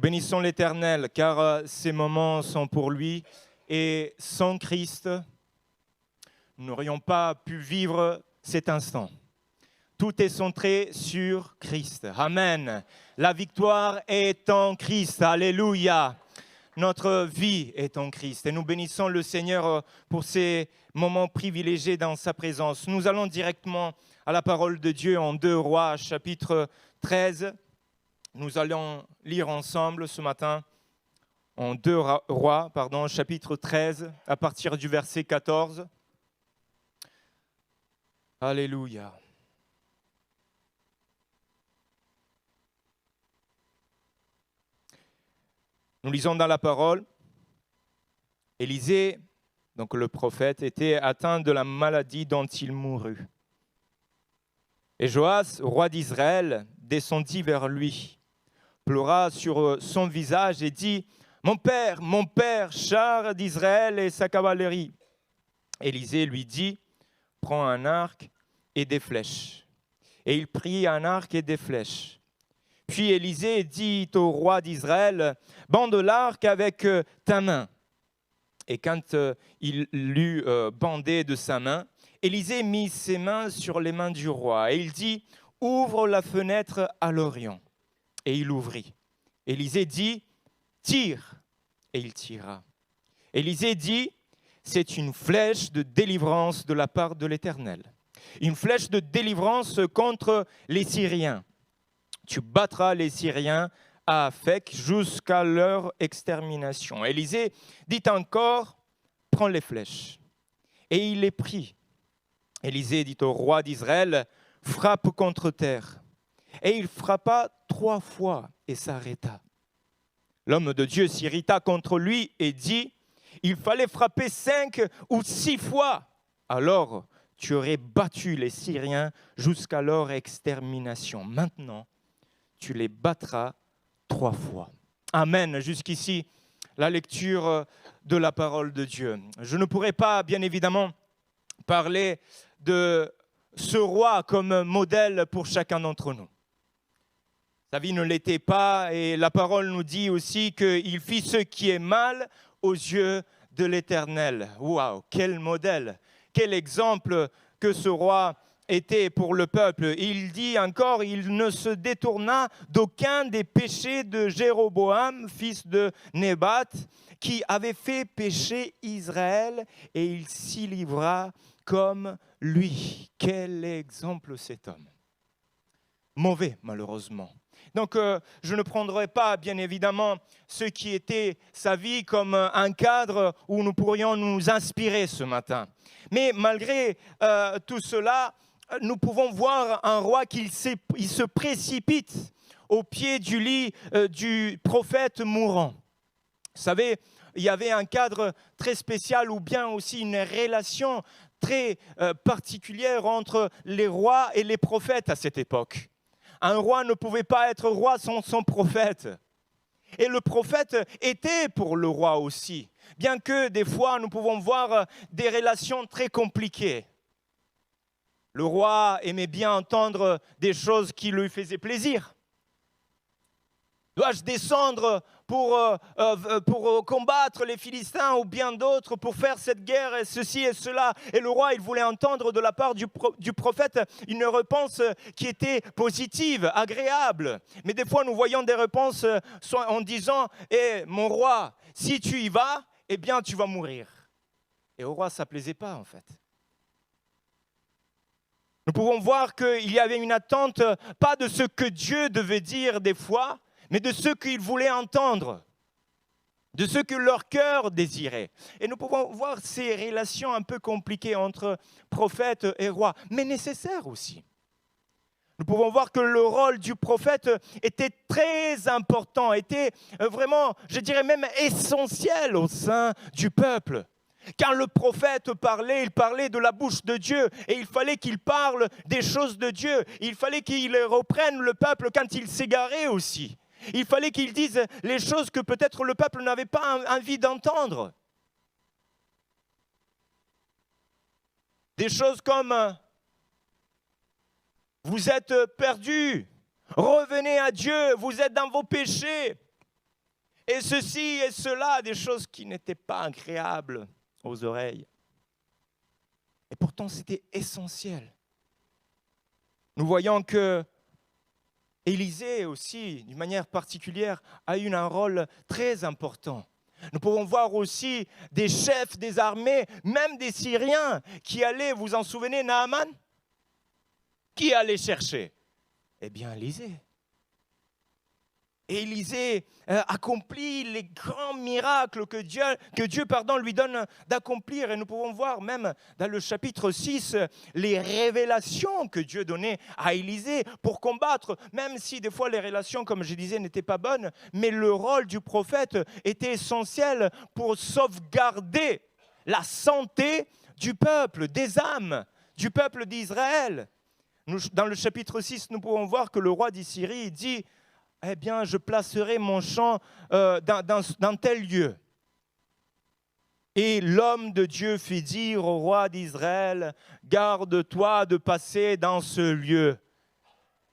bénissons l'Éternel, car ces moments sont pour lui. Et sans Christ, nous n'aurions pas pu vivre cet instant. Tout est centré sur Christ. Amen. La victoire est en Christ. Alléluia. Notre vie est en Christ. Et nous bénissons le Seigneur pour ces moments privilégiés dans sa présence. Nous allons directement à la parole de Dieu en 2 Rois, chapitre 13. Nous allons lire ensemble ce matin en 2 Rois, chapitre 13, à partir du verset 14. Alléluia. Nous lisons dans la parole, Élisée, donc le prophète, était atteint de la maladie dont il mourut. Et Joas, roi d'Israël, descendit vers lui, pleura sur son visage et dit « mon père, char d'Israël et sa cavalerie ». Élisée lui dit « prends un arc et des flèches ». Et il prit un arc et des flèches. Puis Élisée dit au roi d'Israël « bande l'arc avec ta main ». Et quand il l'eut bandé de sa main, Élisée mit ses mains sur les mains du roi. Et il dit « ouvre la fenêtre à l'Orient ». Et il ouvrit. Élisée dit « tire ». Et il tira. Élisée dit « c'est une flèche de délivrance de la part de l'Éternel. Une flèche de délivrance contre les Syriens. Tu battras les Syriens à Aphek jusqu'à leur extermination. » Élisée dit encore « prends les flèches ». Et il les prit. Élisée dit au roi d'Israël « frappe contre terre ». Et il frappa 3 fois et s'arrêta. L'homme de Dieu s'irrita contre lui et dit « il fallait frapper 5 ou 6 fois. Alors tu aurais battu les Syriens jusqu'à leur extermination. Maintenant, tu les battras 3 fois. » Amen. Jusqu'ici, la lecture de la parole de Dieu. Je ne pourrais pas, bien évidemment, parler de ce roi comme modèle pour chacun d'entre nous. Sa vie ne l'était pas et la parole nous dit aussi qu'il fit ce qui est mal aux yeux de l'Éternel. Waouh, quel modèle, quel exemple que ce roi était pour le peuple. Il dit encore, il ne se détourna d'aucun des péchés de Jéroboam, fils de Nébat, qui avait fait pécher Israël et il s'y livra comme lui. Quel exemple cet homme. Mauvais, malheureusement. Donc, je ne prendrai pas, bien évidemment, ce qui était sa vie comme un cadre où nous pourrions nous inspirer ce matin. Mais malgré tout cela, nous pouvons voir un roi qui se précipite au pied du lit du prophète mourant. Vous savez, il y avait un cadre très spécial ou bien aussi une relation très particulière entre les rois et les prophètes à cette époque. Un roi ne pouvait pas être roi sans son prophète. Et le prophète était pour le roi aussi, bien que des fois nous pouvons voir des relations très compliquées. Le roi aimait bien entendre des choses qui lui faisaient plaisir. Dois-je descendre pour combattre les Philistins ou bien d'autres, pour faire cette guerre et ceci et cela? Et le roi, il voulait entendre de la part du prophète une réponse qui était positive, agréable. Mais des fois, nous voyons des réponses en disant « mon roi, si tu y vas, eh bien, tu vas mourir. » Et au roi, ça ne plaisait pas en fait. Nous pouvons voir qu'il y avait une attente, pas de ce que Dieu devait dire des fois, mais de ce qu'ils voulaient entendre, de ce que leur cœur désirait. Et nous pouvons voir ces relations un peu compliquées entre prophète et roi, mais nécessaires aussi. Nous pouvons voir que le rôle du prophète était très important, était vraiment, je dirais même essentiel au sein du peuple. Quand le prophète parlait, il parlait de la bouche de Dieu et il fallait qu'il parle des choses de Dieu. Il fallait qu'il reprenne le peuple quand il s'égarait aussi. Il fallait qu'il dise les choses que peut-être le peuple n'avait pas envie d'entendre. Des choses comme « vous êtes perdus, revenez à Dieu, vous êtes dans vos péchés ». et ceci et cela, des choses qui n'étaient pas agréables aux oreilles. Et pourtant, c'était essentiel. Nous voyons que Élisée aussi, d'une manière particulière, a eu un rôle très important. Nous pouvons voir aussi des chefs des armées, même des Syriens, qui allaient, vous en souvenez, Naaman? Qui allait chercher? Eh bien, Élisée. Et Élisée accomplit les grands miracles que Dieu lui donne d'accomplir. Et nous pouvons voir même dans le chapitre 6 les révélations que Dieu donnait à Élisée pour combattre, même si des fois les révélations, comme je disais, n'étaient pas bonnes, mais le rôle du prophète était essentiel pour sauvegarder la santé du peuple, des âmes, du peuple d'Israël. Dans le chapitre 6, nous pouvons voir que le roi d'Assyrie dit: eh bien, je placerai mon champ dans tel lieu. Et l'homme de Dieu fit dire au roi d'Israël: garde-toi de passer dans ce lieu.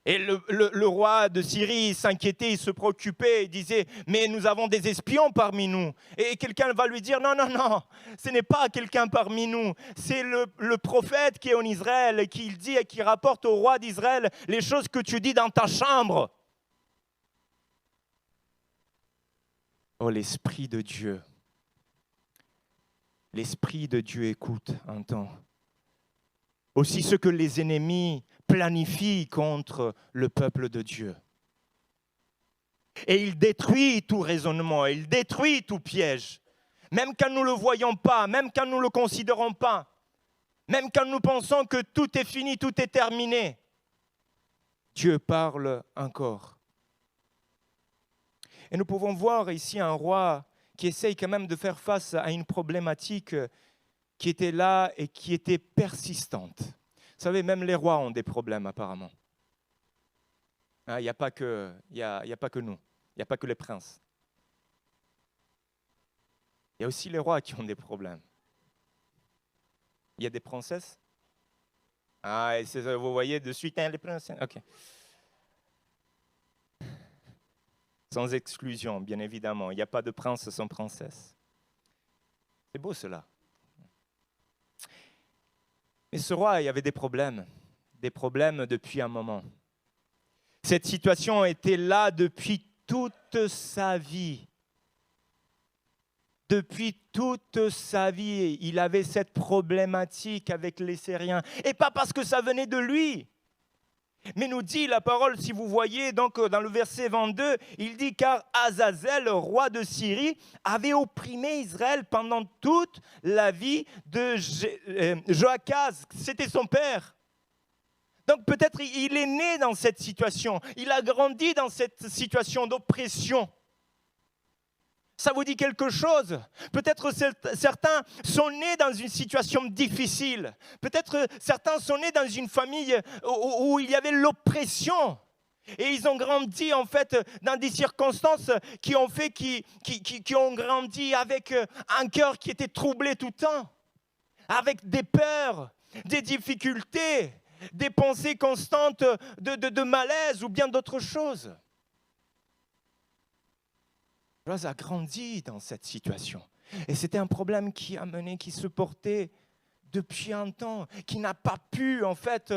Et le roi de Syrie s'inquiétait, il se préoccupait, il disait: mais nous avons des espions parmi nous. Et quelqu'un va lui dire: non, ce n'est pas quelqu'un parmi nous, c'est le prophète qui est en Israël et qui dit et qui rapporte au roi d'Israël les choses que tu dis dans ta chambre. Oh, l'Esprit de Dieu. L'Esprit de Dieu écoute, entend. Aussi ce que les ennemis planifient contre le peuple de Dieu. Et il détruit tout raisonnement, il détruit tout piège. Même quand nous ne le voyons pas, même quand nous ne le considérons pas, même quand nous pensons que tout est fini, tout est terminé, Dieu parle encore. Et nous pouvons voir ici un roi qui essaye quand même de faire face à une problématique qui était là et qui était persistante. Vous savez, même les rois ont des problèmes apparemment. Il n'y a pas que nous, il n'y a pas que les princes. Il y a aussi les rois qui ont des problèmes. Il y a des princesses. Vous voyez de suite les princesses. Ok. Sans exclusion, bien évidemment. Il n'y a pas de prince sans princesse. C'est beau cela. Mais ce roi, il y avait des problèmes depuis un moment. Cette situation était là depuis toute sa vie. Depuis toute sa vie, il avait cette problématique avec les Syriens. Et pas parce que ça venait de lui. Mais nous dit la parole, si vous voyez, donc dans le verset 22, il dit: car Azazel, roi de Syrie, avait opprimé Israël pendant toute la vie de Joachaz. C'était son père. Donc peut-être il est né dans cette situation, il a grandi dans cette situation d'oppression. Ça vous dit quelque chose? Peut-être certains sont nés dans une situation difficile. Peut-être certains sont nés dans une famille où il y avait l'oppression. Et ils ont grandi en fait dans des circonstances qui ont fait qu'ils ont grandi avec un cœur qui était troublé tout le temps. Avec des peurs, des difficultés, des pensées constantes de malaise ou bien d'autres choses. Joas a grandi dans cette situation. Et c'était un problème qui se portait depuis un temps, qui n'a pas pu, en fait,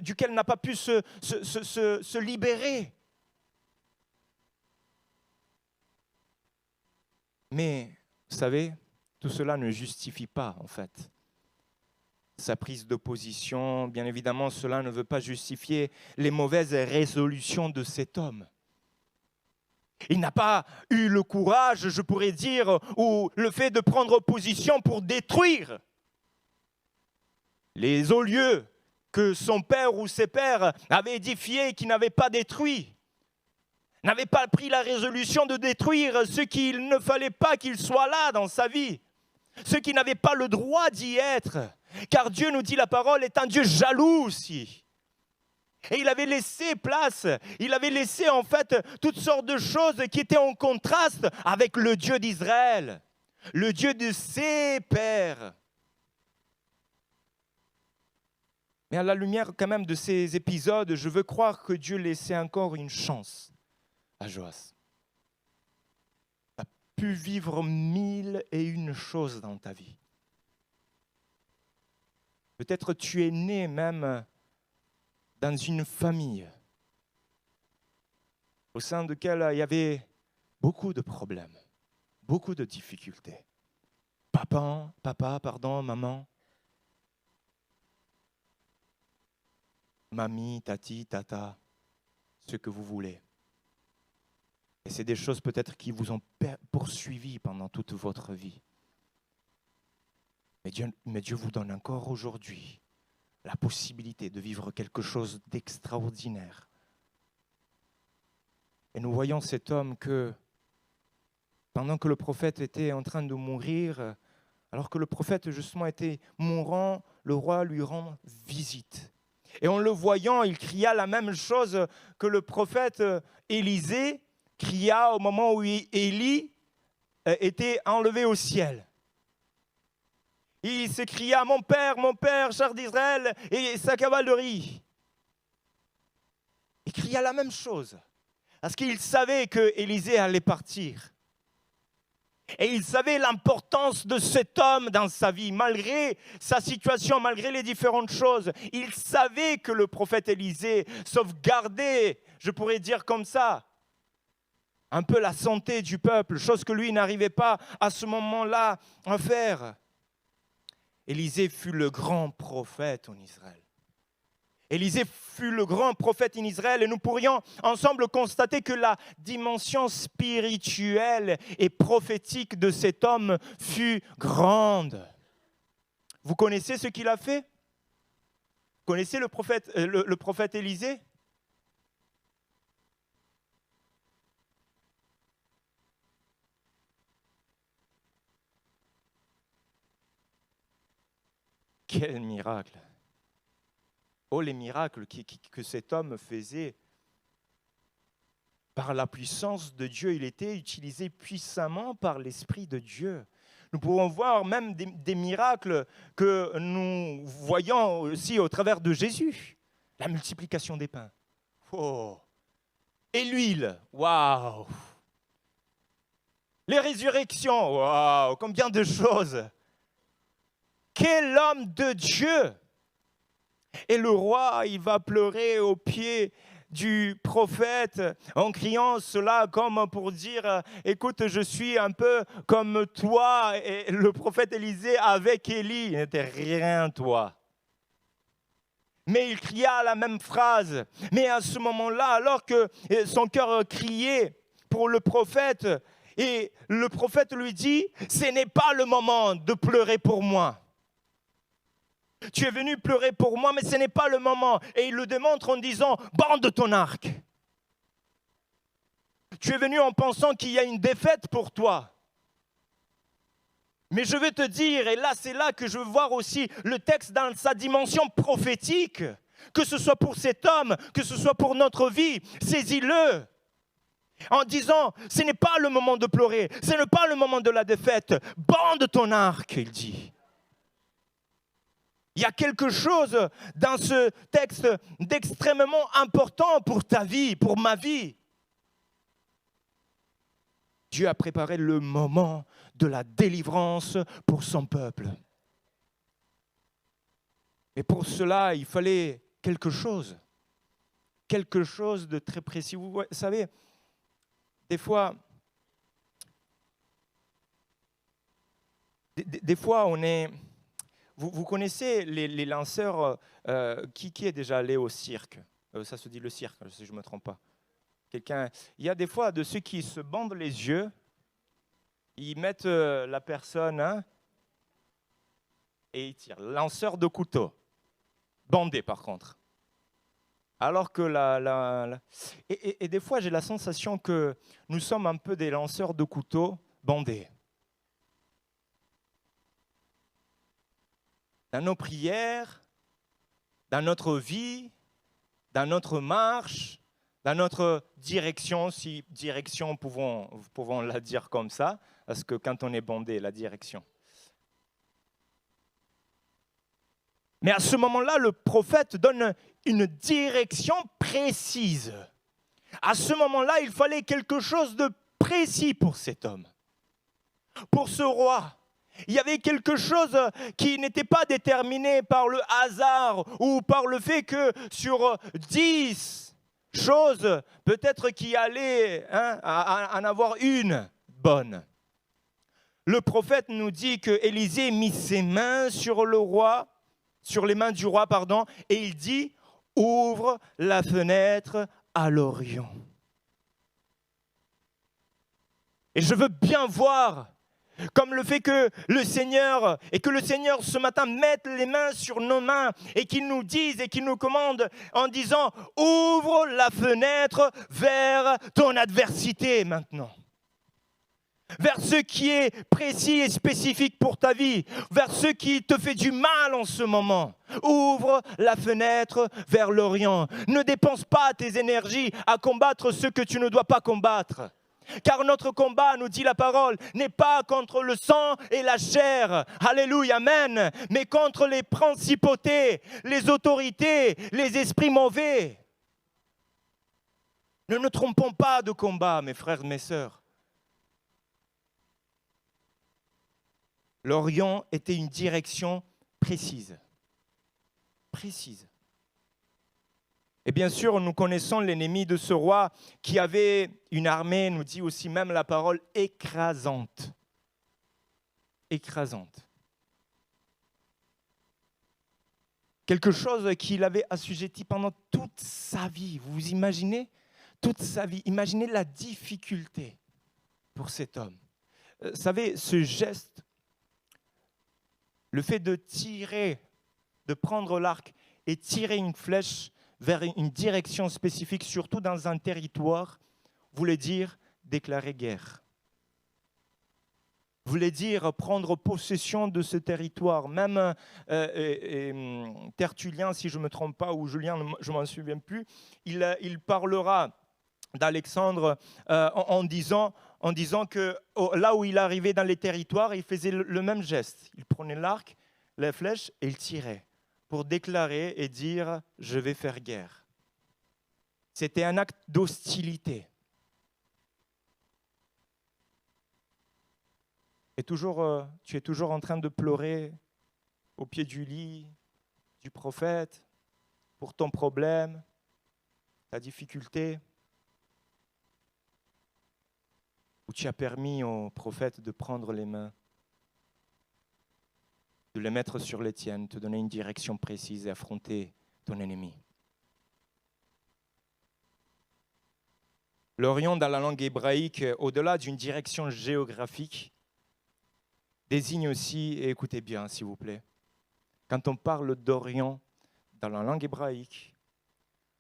duquel n'a pas pu se libérer. Mais, vous savez, tout cela ne justifie pas, en fait, sa prise d'opposition. Bien évidemment, cela ne veut pas justifier les mauvaises résolutions de cet homme. Il n'a pas eu le courage, je pourrais dire, ou le fait de prendre position pour détruire les hauts lieux que son père ou ses pères avaient édifiés et qui n'avaient pas détruit. N'avait pas pris la résolution de détruire ce qu'il ne fallait pas qu'il soit là dans sa vie. Ceux qui n'avaient pas le droit d'y être. Car Dieu, nous dit la parole, est un Dieu jaloux aussi. Et il avait laissé place, il avait laissé en fait toutes sortes de choses qui étaient en contraste avec le Dieu d'Israël, le Dieu de ses pères. Mais à la lumière quand même de ces épisodes, je veux croire que Dieu laissait encore une chance à Joas. pu vivre 1001 choses dans ta vie. Peut-être tu es né même dans une famille au sein de laquelle il y avait beaucoup de problèmes, beaucoup de difficultés. Papa, maman, mamie, tati, tata, ce que vous voulez. Et c'est des choses peut-être qui vous ont poursuivi pendant toute votre vie. Mais Dieu vous donne encore aujourd'hui la possibilité de vivre quelque chose d'extraordinaire. Et nous voyons cet homme que, pendant que le prophète était en train de mourir, alors que le prophète justement était mourant, le roi lui rend visite. Et en le voyant, il cria la même chose que le prophète Élisée cria au moment où Élie était enlevé au ciel. Il s'écria, mon père, char d'Israël et sa cavalerie. Il cria la même chose, parce qu'il savait que Élisée allait partir. Et il savait l'importance de cet homme dans sa vie, malgré sa situation, malgré les différentes choses. Il savait que le prophète Élisée sauvegardait, je pourrais dire comme ça, un peu la santé du peuple, chose que lui n'arrivait pas à ce moment-là à faire. Élisée fut le grand prophète en Israël. Élisée fut le grand prophète en Israël et nous pourrions ensemble constater que la dimension spirituelle et prophétique de cet homme fut grande. Vous connaissez ce qu'il a fait? Vous connaissez le prophète Élisée? Quel miracle! Oh, les miracles que cet homme faisait. Par la puissance de Dieu, il était utilisé puissamment par l'Esprit de Dieu. Nous pouvons voir même des miracles que nous voyons aussi au travers de Jésus. La multiplication des pains. Oh! Et l'huile. Waouh! Les résurrections. Waouh! Combien de choses! Quel homme de Dieu! Et le roi, il va pleurer aux pieds du prophète en criant cela comme pour dire « Écoute, je suis un peu comme toi. » Et le prophète Élisée avec Élie, il n'était rien toi. Mais il cria la même phrase. Mais à ce moment-là, alors que son cœur criait pour le prophète, et le prophète lui dit « Ce n'est pas le moment de pleurer pour moi. » Tu es venu pleurer pour moi, mais ce n'est pas le moment. Et il le démontre en disant, bande ton arc. Tu es venu en pensant qu'il y a une défaite pour toi. Mais je vais te dire, et là c'est là que je veux voir aussi le texte dans sa dimension prophétique, que ce soit pour cet homme, que ce soit pour notre vie, saisis-le. En disant, ce n'est pas le moment de pleurer, ce n'est pas le moment de la défaite. Bande ton arc, il dit. Il y a quelque chose dans ce texte d'extrêmement important pour ta vie, pour ma vie. Dieu a préparé le moment de la délivrance pour son peuple. Et pour cela, il fallait quelque chose de très précis. Vous savez, des fois on est... Vous connaissez les lanceurs, qui est déjà allé au cirque? Ça se dit le cirque, si je ne me trompe pas. Il y a des fois de ceux qui se bandent les yeux, ils mettent la personne et ils tirent. Lanceur de couteau, bandé par contre. Alors que et des fois j'ai la sensation que nous sommes un peu des lanceurs de couteau bandés. Dans nos prières, dans notre vie, dans notre marche, dans notre direction, si direction pouvons la dire comme ça, parce que quand on est bandé, la direction. Mais à ce moment-là, le prophète donne une direction précise. À ce moment-là, il fallait quelque chose de précis pour cet homme. Pour ce roi, il y avait quelque chose qui n'était pas déterminé par le hasard ou par le fait que sur 10 choses, peut-être qu'il allait en avoir une bonne. Le prophète nous dit que Élisée mit ses mains sur le roi, sur les mains du roi, et il dit « Ouvre la fenêtre à l'Orient ». Et je veux bien voir comme le fait que le Seigneur ce matin mette les mains sur nos mains et qu'il nous dise et qu'il nous commande en disant « Ouvre la fenêtre vers ton adversité maintenant ». Vers ce qui est précis et spécifique pour ta vie, vers ce qui te fait du mal en ce moment. Ouvre la fenêtre vers l'Orient. Ne dépense pas tes énergies à combattre ce que tu ne dois pas combattre. Car notre combat, nous dit la parole, n'est pas contre le sang et la chair, alléluia, amen, mais contre les principautés, les autorités, les esprits mauvais. Ne nous trompons pas de combat, mes frères et mes sœurs. L'Orient était une direction précise. Précise. Et bien sûr, nous connaissons l'ennemi de ce roi qui avait une armée, nous dit aussi même la parole, écrasante. Écrasante. Quelque chose qu'il avait assujetti pendant toute sa vie. Vous vous imaginez? Toute sa vie. Imaginez la difficulté pour cet homme. Vous savez, ce geste, le fait de tirer, de prendre l'arc et tirer une flèche vers une direction spécifique, surtout dans un territoire, voulait dire déclarer guerre. Voulait dire prendre possession de ce territoire. Même Tertullien, si je ne me trompe pas, ou Julien, je ne m'en souviens plus, il parlera d'Alexandre en disant que là où il arrivait dans les territoires, il faisait le même geste. Il prenait l'arc, la flèche et il tirait pour déclarer et dire « je vais faire guerre ». C'était un acte d'hostilité. Et tu es toujours en train de pleurer au pied du lit du prophète pour ton problème, ta difficulté, où tu as permis au prophète de prendre les mains, de les mettre sur les tiennes, te donner une direction précise et affronter ton ennemi. L'Orient, dans la langue hébraïque, au-delà d'une direction géographique, désigne aussi, et écoutez bien s'il vous plaît, quand on parle d'Orient dans la langue hébraïque,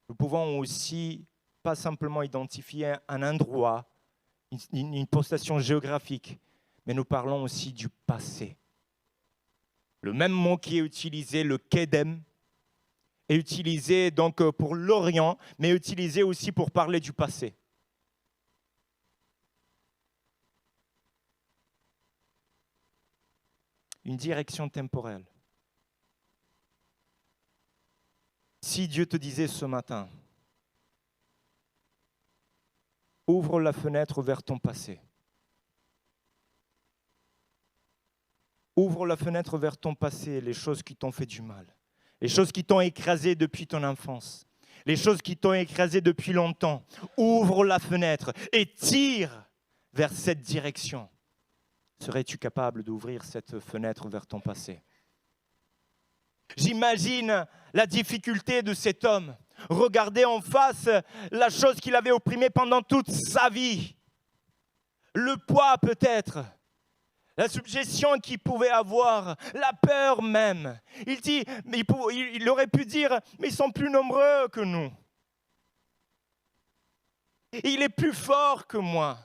nous pouvons aussi pas simplement identifier un endroit, une postation géographique, mais nous parlons aussi du passé. Le même mot qui est utilisé, le Kedem, est utilisé donc pour l'Orient, mais utilisé aussi pour parler du passé. Une direction temporelle. Si Dieu te disait ce matin, ouvre la fenêtre vers ton passé. Ouvre la fenêtre vers ton passé, les choses qui t'ont fait du mal, les choses qui t'ont écrasé depuis ton enfance, les choses qui t'ont écrasé depuis longtemps. Ouvre la fenêtre et tire vers cette direction. Serais-tu capable d'ouvrir cette fenêtre vers ton passé? J'imagine la difficulté de cet homme. Regarder en face la chose qu'il avait opprimée pendant toute sa vie. Le poids peut-être. La subjection qu'il pouvait avoir, la peur même. Il dit, il aurait pu dire, mais ils sont plus nombreux que nous. Il est plus fort que moi.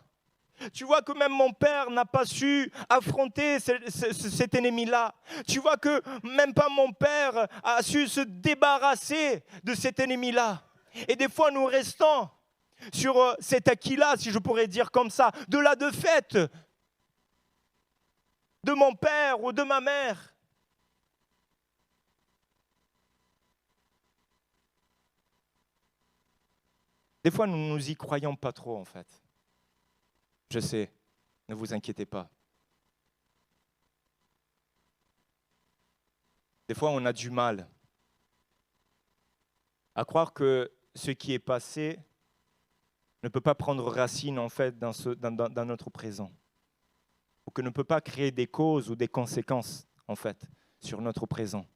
Tu vois que même mon père n'a pas su affronter cet ennemi-là. Tu vois que même pas mon père a su se débarrasser de cet ennemi-là. Et des fois, nous restons sur cet acquis-là, si je pourrais dire comme ça, de la défaite de mon père ou de ma mère. Des fois, nous ne nous y croyons pas trop, en fait. Je sais, ne vous inquiétez pas. Des fois, on a du mal à croire que ce qui est passé ne peut pas prendre racine en fait dans notre présent, ou que ne peut pas créer des causes ou des conséquences en fait sur notre présent.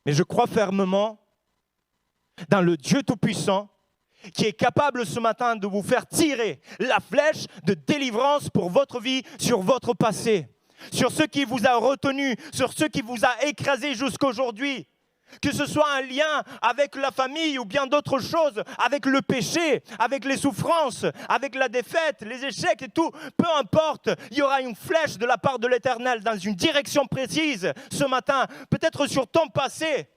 Mais je crois fermement dans le Dieu Tout-Puissant qui est capable ce matin de vous faire tirer la flèche de délivrance pour votre vie sur votre passé, sur ce qui vous a retenu, sur ce qui vous a écrasé jusqu'aujourd'hui. Que ce soit un lien avec la famille ou bien d'autres choses, avec le péché, avec les souffrances, avec la défaite, les échecs et tout, peu importe, il y aura une flèche de la part de l'Éternel dans une direction précise ce matin, peut-être sur ton passé,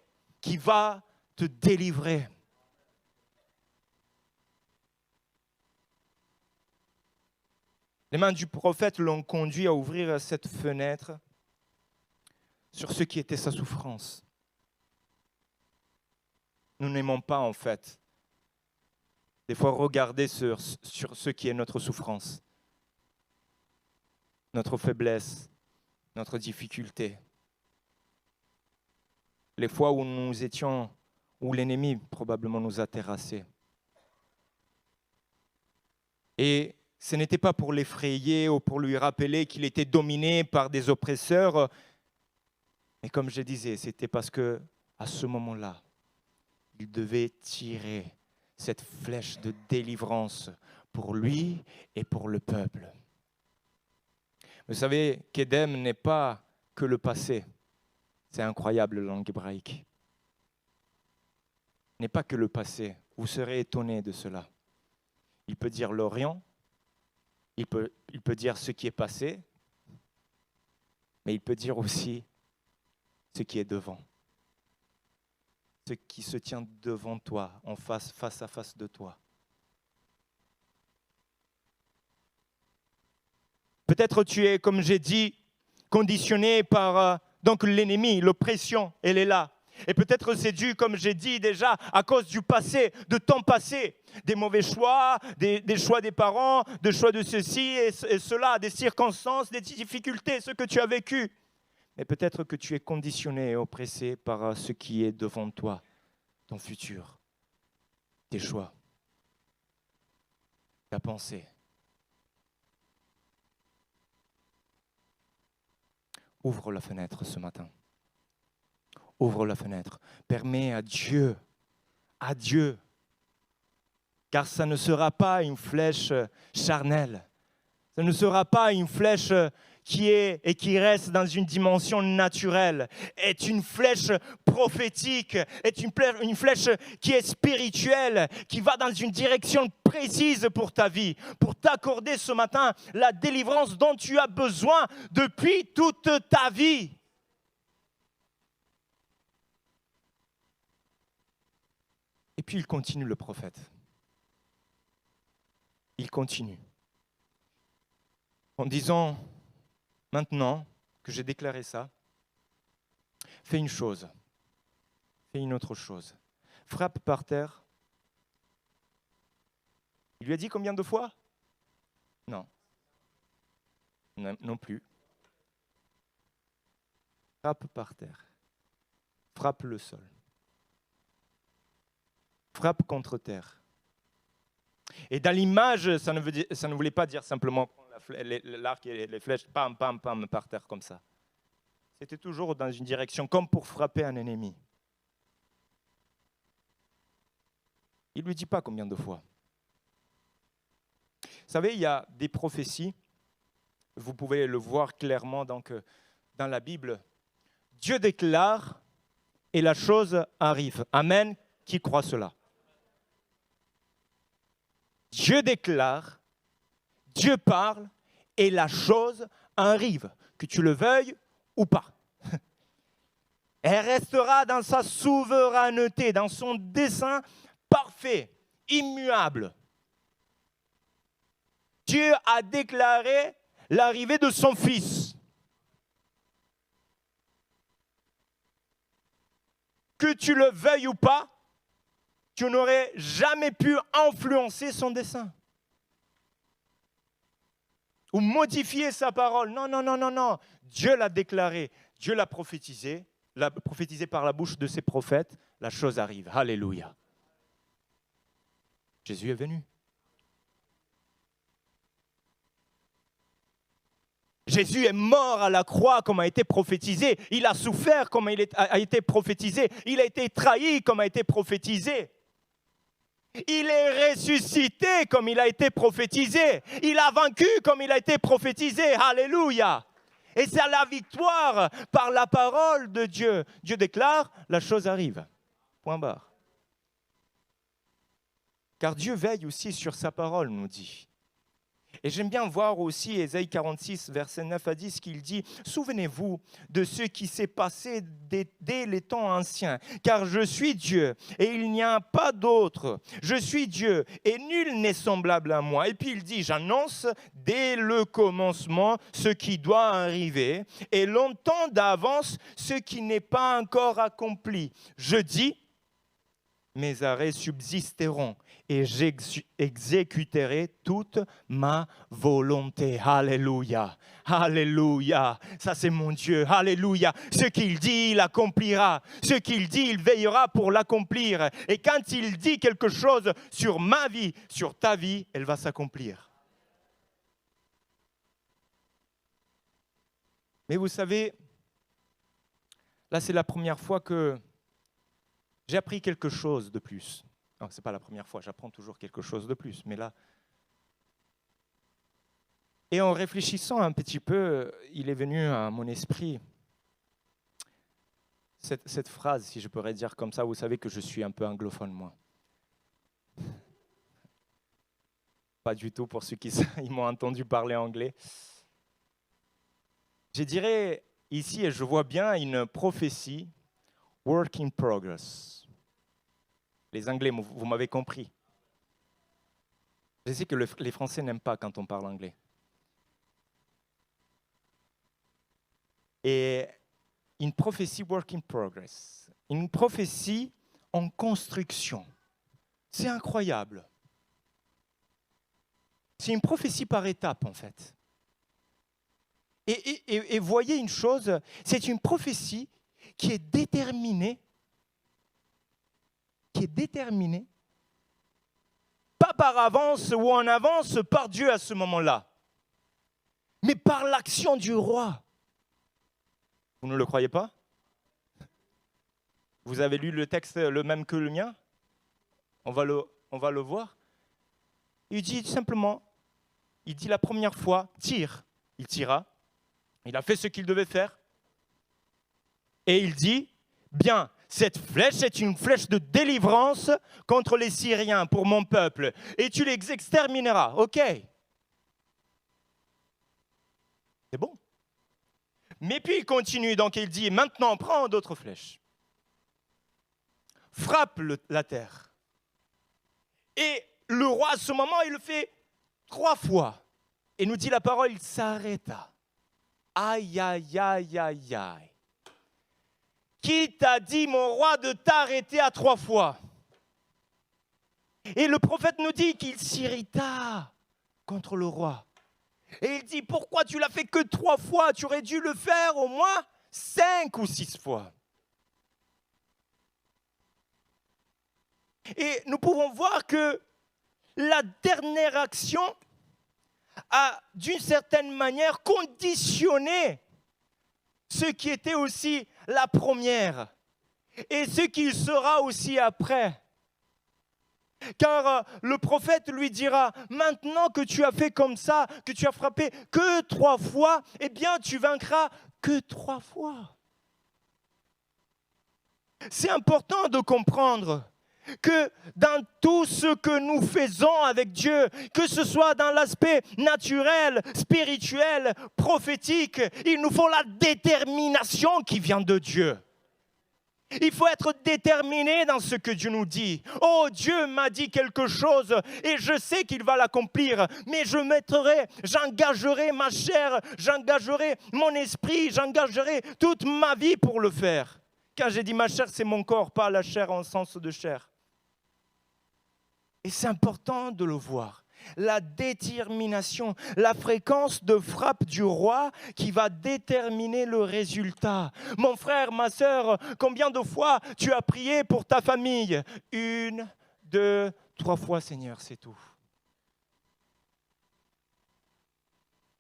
qui va te délivrer. Les mains du prophète l'ont conduit à ouvrir cette fenêtre sur ce qui était sa souffrance. Nous n'aimons pas, en fait, des fois regarder sur ce qui est notre souffrance, notre faiblesse, notre difficulté. Les fois où nous étions, où l'ennemi probablement nous a terrassés. Et ce n'était pas pour l'effrayer ou pour lui rappeler qu'il était dominé par des oppresseurs, mais comme je disais, c'était parce que à ce moment-là, il devait tirer cette flèche de délivrance pour lui et pour le peuple. Vous savez qu'Éden n'est pas que le passé. C'est incroyable la langue hébraïque. N'est pas que le passé. Vous serez étonnés de cela. Il peut dire l'Orient, il peut dire ce qui est passé, mais il peut dire aussi ce qui est devant. Ce qui se tient devant toi, en face à face de toi. Peut-être tu es, comme j'ai dit, conditionné par donc l'ennemi, l'oppression, elle est là. Et peut-être c'est dû, comme j'ai dit déjà, à cause du passé, de ton passé, des mauvais choix, des choix des parents, des choix de ceci et cela, des circonstances, des difficultés, ce que tu as vécu. Mais peut-être que tu es conditionné et oppressé par ce qui est devant toi, ton futur, tes choix, ta pensée. Ouvre la fenêtre ce matin. Ouvre la fenêtre. Permets à Dieu, car ça ne sera pas une flèche charnelle. Ça ne sera pas une flèche qui est et qui reste dans une dimension naturelle, est une flèche prophétique, est une flèche qui est spirituelle, qui va dans une direction précise pour ta vie, pour t'accorder ce matin la délivrance dont tu as besoin depuis toute ta vie. Et puis il continue le prophète. Il continue en disant, maintenant que j'ai déclaré ça, fais une chose, fais une autre chose. Frappe par terre. Il lui a dit combien de fois? Non. Non plus. Frappe par terre. Frappe le sol. Frappe contre terre. Et dans l'image, ça ne voulait pas dire simplement prendre l'arc et les flèches, pam, pam, pam, par terre comme ça. C'était toujours dans une direction, comme pour frapper un ennemi. Il ne lui dit pas combien de fois. Vous savez, il y a des prophéties, vous pouvez le voir clairement donc, dans la Bible. Dieu déclare et la chose arrive. Amen, qui croit cela? Dieu déclare, Dieu parle et la chose arrive, que tu le veuilles ou pas. Elle restera dans sa souveraineté, dans son dessein parfait, immuable. Dieu a déclaré l'arrivée de son Fils. Que tu le veuilles ou pas, tu n'aurais jamais pu influencer son dessein. ou modifier sa parole. Non, non, non, non, non. Dieu l'a déclaré, Dieu l'a prophétisé par la bouche de ses prophètes. La chose arrive. Alléluia. Jésus est venu. Jésus est mort à la croix comme a été prophétisé. Il a souffert comme a été prophétisé. Il a été trahi comme a été prophétisé. Il est ressuscité comme il a été prophétisé. Il a vaincu comme il a été prophétisé. Alléluia. Et c'est à la victoire par la parole de Dieu. Dieu déclare, la chose arrive. Point barre. Car Dieu veille aussi sur sa parole, nous dit. Et j'aime bien voir aussi Ésaïe 46, versets 9 à 10, qu'il dit « Souvenez-vous de ce qui s'est passé dès les temps anciens, car je suis Dieu et il n'y a pas d'autre. Je suis Dieu et nul n'est semblable à moi. » Et puis il dit « J'annonce dès le commencement ce qui doit arriver et longtemps d'avance ce qui n'est pas encore accompli. Je dis, mes arrêts subsisteront et j'exécuterai toute ma volonté. » Alléluia, alléluia, ça c'est mon Dieu, alléluia. Ce qu'il dit, il accomplira. Ce qu'il dit, il veillera pour l'accomplir. Et quand il dit quelque chose sur ma vie, sur ta vie, elle va s'accomplir. Mais vous savez, là c'est la première fois que j'ai appris quelque chose de plus. Non, ce n'est pas la première fois, j'apprends toujours quelque chose de plus, mais là... Et en réfléchissant un petit peu, il est venu à mon esprit cette phrase, si je pourrais dire comme ça. Vous savez que je suis un peu anglophone, moi. Pas du tout pour ceux qui ils m'ont entendu parler anglais. Je dirais ici, et je vois bien une prophétie, work in progress. Les Anglais, vous m'avez compris. Je sais que les Français n'aiment pas quand on parle anglais. Et une prophétie work in progress, une prophétie en construction. C'est incroyable. C'est une prophétie par étapes, en fait. Et voyez une chose, c'est une prophétie qui est déterminée, pas par avance ou en avance par Dieu à ce moment-là, mais par l'action du roi. Vous ne le croyez pas? Vous avez lu le texte le même que le mien? On va le voir. Il dit simplement, il dit la première fois, tire. Il tira. Il a fait ce qu'il devait faire. Et il dit, bien, cette flèche est une flèche de délivrance contre les Syriens pour mon peuple. Et tu les extermineras. OK. C'est bon. Mais puis il continue, donc il dit, maintenant prends d'autres flèches. Frappe la terre. Et le roi, à ce moment, il le fait 3 fois. Et nous dit la parole, il s'arrêta. Aïe, aïe, aïe, aïe, aïe. Qui t'a dit, mon roi, de t'arrêter à 3 fois? Et le prophète nous dit qu'il s'irrita contre le roi. Et il dit, pourquoi tu l'as fait que 3 fois? Tu aurais dû le faire au moins 5 ou 6 fois. Et nous pouvons voir que la dernière action a, d'une certaine manière, conditionné ce qui était aussi la première et ce qu'il sera aussi après. Car le prophète lui dira, maintenant que tu as fait comme ça, que tu as frappé que 3 fois, eh bien tu vaincras que 3 fois. C'est important de comprendre que dans tout ce que nous faisons avec Dieu, que ce soit dans l'aspect naturel, spirituel, prophétique, il nous faut la détermination qui vient de Dieu. Il faut être déterminé dans ce que Dieu nous dit. Oh, Dieu m'a dit quelque chose et je sais qu'il va l'accomplir, mais j'engagerai ma chair, j'engagerai mon esprit, j'engagerai toute ma vie pour le faire. Quand j'ai dit ma chair, c'est mon corps, pas la chair en sens de chair. Et c'est important de le voir. la détermination, la fréquence de frappe du roi qui va déterminer le résultat. Mon frère, ma sœur, combien de fois tu as prié pour ta famille? 1, 2, 3 fois, Seigneur, c'est tout.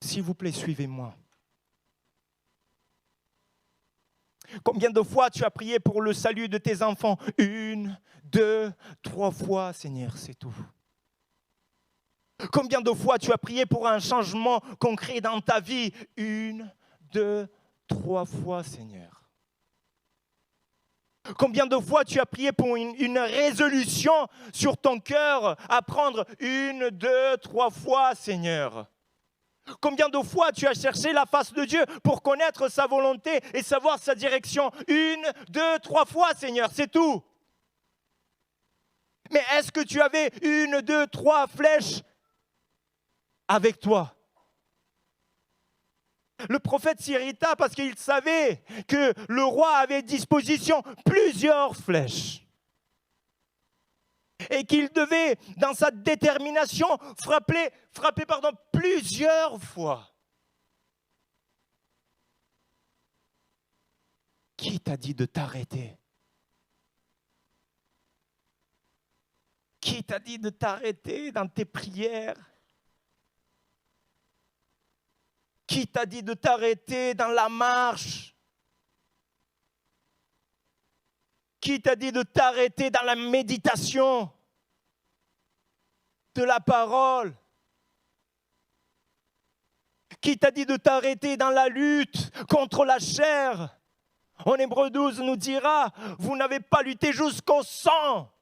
S'il vous plaît, suivez-moi. Combien de fois tu as prié pour le salut de tes enfants? 1, 2, 3 fois, Seigneur, c'est tout. Combien de fois tu as prié pour un changement concret dans ta vie? 1, 2, 3 fois, Seigneur. Combien de fois tu as prié pour une résolution sur ton cœur à prendre? 1, 2, 3 fois, Seigneur. Combien de fois tu as cherché la face de Dieu pour connaître sa volonté et savoir sa direction? 1, 2, 3 fois, Seigneur, c'est tout. Mais est-ce que tu avais 1, 2, 3 flèches avec toi? Le prophète s'irrita parce qu'il savait que le roi avait à disposition plusieurs flèches. Et qu'il devait, dans sa détermination, frapper plusieurs fois. Qui t'a dit de t'arrêter? Qui t'a dit de t'arrêter dans tes prières? Qui t'a dit de t'arrêter dans la marche? Qui t'a dit de t'arrêter dans la méditation de la parole? Qui t'a dit de t'arrêter dans la lutte contre la chair? En Hébreux 12 nous dira, vous n'avez pas lutté jusqu'au sang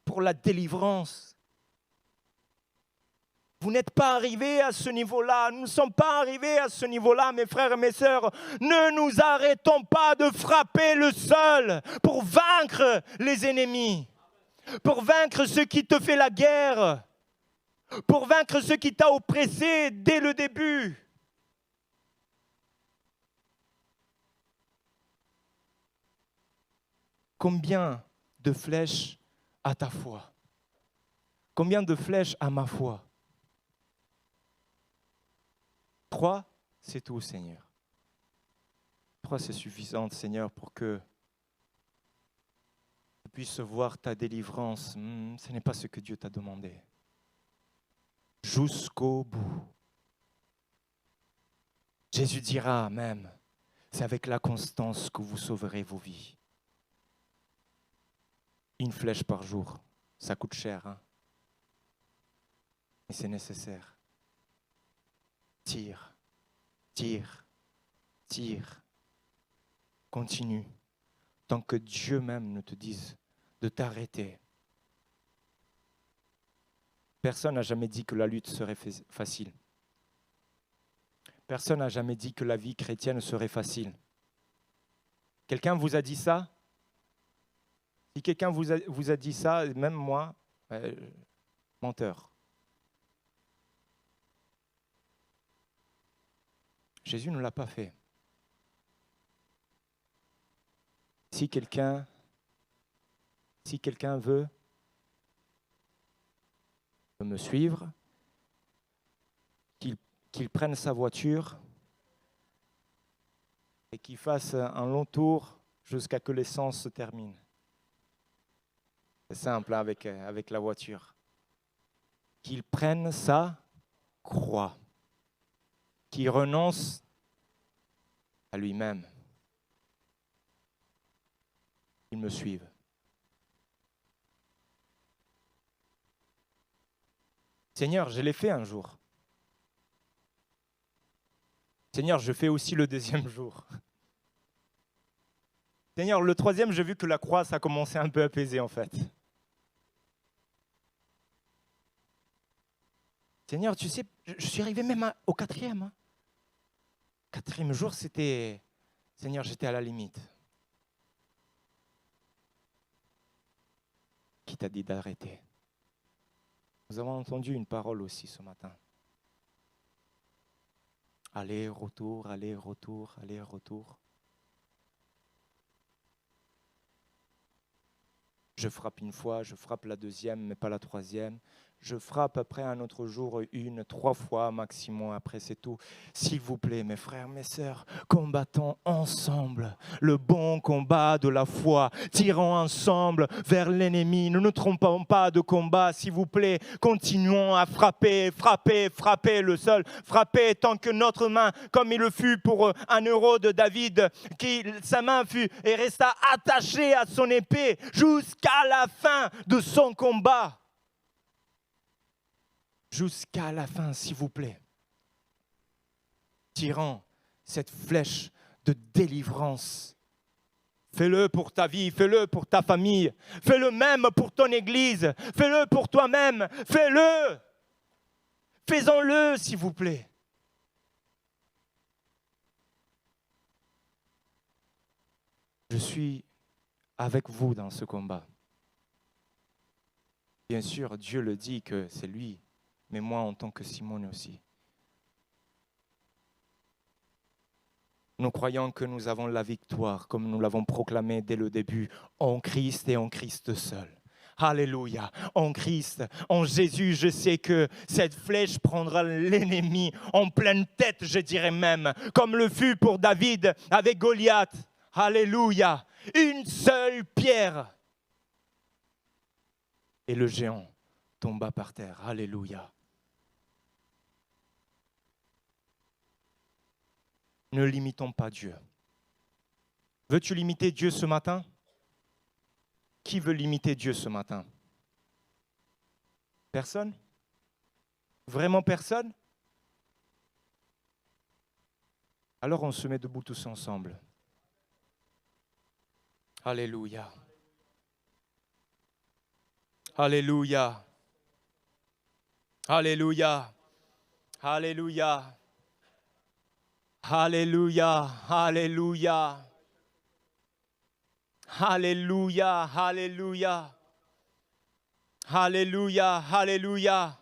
pour la délivrance. Vous n'êtes pas arrivés à ce niveau-là. Nous ne sommes pas arrivés à ce niveau-là, mes frères et mes sœurs. Ne nous arrêtons pas de frapper le sol pour vaincre les ennemis, pour vaincre ceux qui te font la guerre, pour vaincre ceux qui t'ont oppressé dès le début. Combien de flèches à ta foi? Combien de flèches à ma foi? 3, c'est tout, Seigneur. 3, c'est suffisant, Seigneur, pour que tu puisses voir ta délivrance. Ce n'est pas ce que Dieu t'a demandé. Jusqu'au bout. Jésus dira même, c'est avec la constance que vous sauverez vos vies. Une flèche par jour, ça coûte cher, hein? Mais c'est nécessaire. Tire, tire, tire. Continue. Tant que Dieu même ne te dise de t'arrêter. Personne n'a jamais dit que la lutte serait facile. Personne n'a jamais dit que la vie chrétienne serait facile. Quelqu'un vous a dit ça? Si quelqu'un vous a dit ça, même moi, menteur. Jésus ne l'a pas fait. Si quelqu'un veut me suivre, qu'il prenne sa voiture et qu'il fasse un long tour jusqu'à que l'essence se termine. C'est simple avec la voiture. Qu'il prenne sa croix, qu'il renonce à lui-même. Qu'il me suive. Seigneur, je l'ai fait un jour. Seigneur, je fais aussi le deuxième jour. Seigneur, le troisième, j'ai vu que la croix, ça commençait un peu à peser en fait. Seigneur, tu sais, je suis arrivé même au quatrième. Hein. Quatrième jour, c'était... Seigneur, j'étais à la limite. Qui t'a dit d'arrêter? Nous avons entendu une parole aussi ce matin. Aller, retour, aller, retour, aller, retour. Je frappe une fois, je frappe la deuxième, mais pas la troisième. Je frappe après un autre jour, 1, 3 fois maximum, après c'est tout. S'il vous plaît, mes frères, mes sœurs, combattons ensemble le bon combat de la foi. Tirons ensemble vers l'ennemi. Ne nous trompons pas de combat, s'il vous plaît. Continuons à frapper, frapper, frapper le sol. Frapper tant que notre main, comme il le fut pour un héros de David, sa main fut et resta attachée à son épée jusqu'à la fin de son combat. Jusqu'à la fin, s'il vous plaît. Tirant cette flèche de délivrance. Fais-le pour ta vie, fais-le pour ta famille, fais-le même pour ton église, fais-le pour toi-même, fais-le. Faisons-le, s'il vous plaît. Je suis avec vous dans ce combat. Bien sûr, Dieu le dit que c'est lui, mais moi en tant que Simone aussi. Nous croyons que nous avons la victoire, comme nous l'avons proclamé dès le début, en Christ et en Christ seul. Alléluia, en Christ, en Jésus, je sais que cette flèche prendra l'ennemi en pleine tête, je dirais même, comme le fut pour David avec Goliath. Alléluia, une seule pierre. Et le géant tomba par terre. Alléluia. Ne limitons pas Dieu. Veux-tu limiter Dieu ce matin? Qui veut limiter Dieu ce matin? Personne? Vraiment personne? Alors on se met debout tous ensemble. Alléluia. Alléluia. Alléluia. Alléluia. Alléluia, alléluia, alléluia, alléluia, alléluia, alléluia,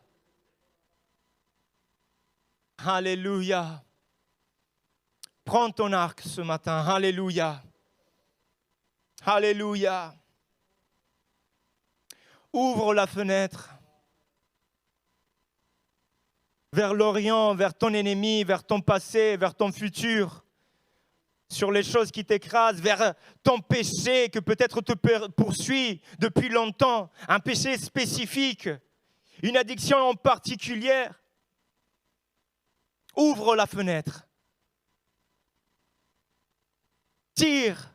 alléluia. Prends ton arc ce matin, alléluia, alléluia. Ouvre la fenêtre vers l'Orient, vers ton ennemi, vers ton passé, vers ton futur, sur les choses qui t'écrasent, vers ton péché que peut-être te poursuit depuis longtemps, un péché spécifique, une addiction en particulier. Ouvre la fenêtre. Tire.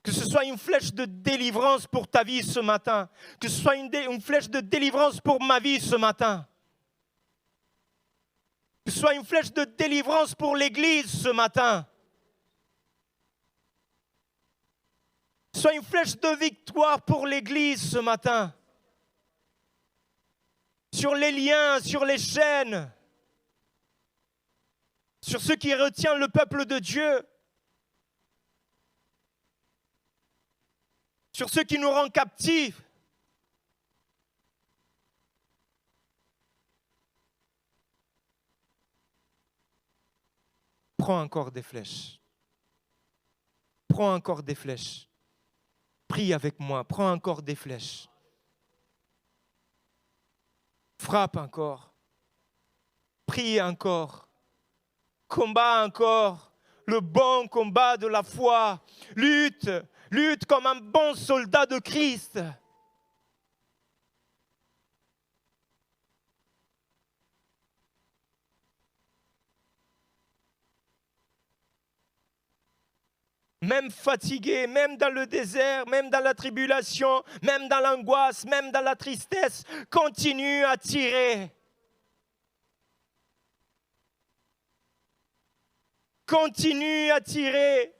Que ce soit une flèche de délivrance pour ta vie ce matin. Que ce soit une flèche de délivrance pour ma vie ce matin. Que ce soit une flèche de délivrance pour l'Église ce matin. Que ce soit une flèche de victoire pour l'Église ce matin. Sur les liens, sur les chaînes. Sur ce qui retient le peuple de Dieu. Sur ce qui nous rend captifs. Prends encore des flèches. Prends encore des flèches. Prie avec moi, prends encore des flèches. Frappe encore. Prie encore. Combat encore. Le bon combat de la foi. Lutte. Lutte comme un bon soldat de Christ. Même fatigué, même dans le désert, même dans la tribulation, même dans l'angoisse, même dans la tristesse, continue à tirer. Continue à tirer.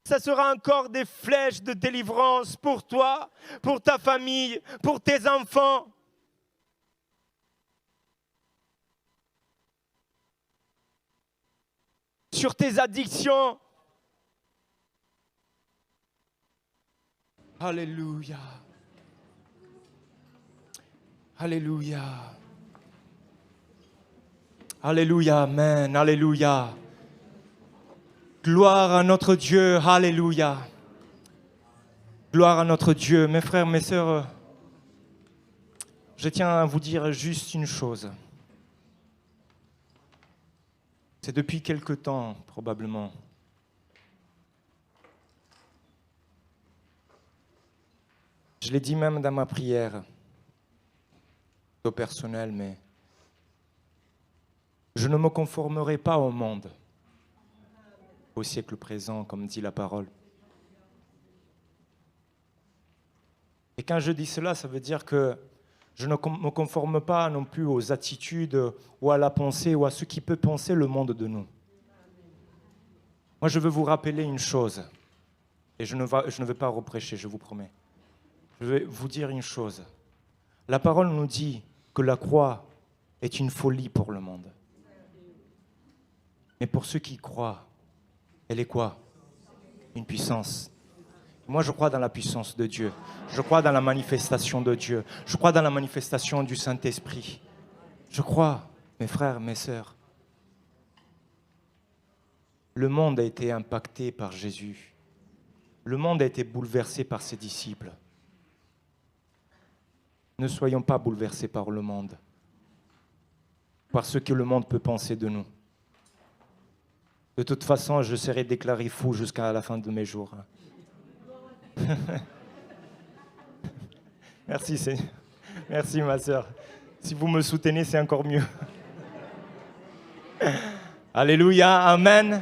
Ça sera encore des flèches de délivrance pour toi, pour ta famille, pour tes enfants. Sur tes addictions. Alléluia. Alléluia. Alléluia, amen, alléluia. Gloire à notre Dieu, alléluia. Gloire à notre Dieu. Mes frères, mes sœurs, je tiens à vous dire juste une chose. C'est depuis quelque temps, probablement. Je l'ai dit même dans ma prière, au personnel, mais je ne me conformerai pas au monde, au siècle présent, comme dit la parole. Et quand je dis cela, ça veut dire que je ne me conforme pas non plus aux attitudes ou à la pensée ou à ce qui peut penser le monde de nous. Moi, je veux vous rappeler une chose, et je ne vais pas reprêcher, je vous promets. Je vais vous dire une chose. La parole nous dit que la croix est une folie pour le monde. Mais pour ceux qui croient, elle est quoi? Une puissance. Moi, je crois dans la puissance de Dieu. Je crois dans la manifestation de Dieu. Je crois dans la manifestation du Saint-Esprit. Je crois, mes frères, mes sœurs. Le monde a été impacté par Jésus. Le monde a été bouleversé par ses disciples. Ne soyons pas bouleversés par le monde, par ce que le monde peut penser de nous. De toute façon, je serai déclaré fou jusqu'à la fin de mes jours. Merci, Seigneur. Merci, ma sœur. Si vous me soutenez, c'est encore mieux. Alléluia, amen.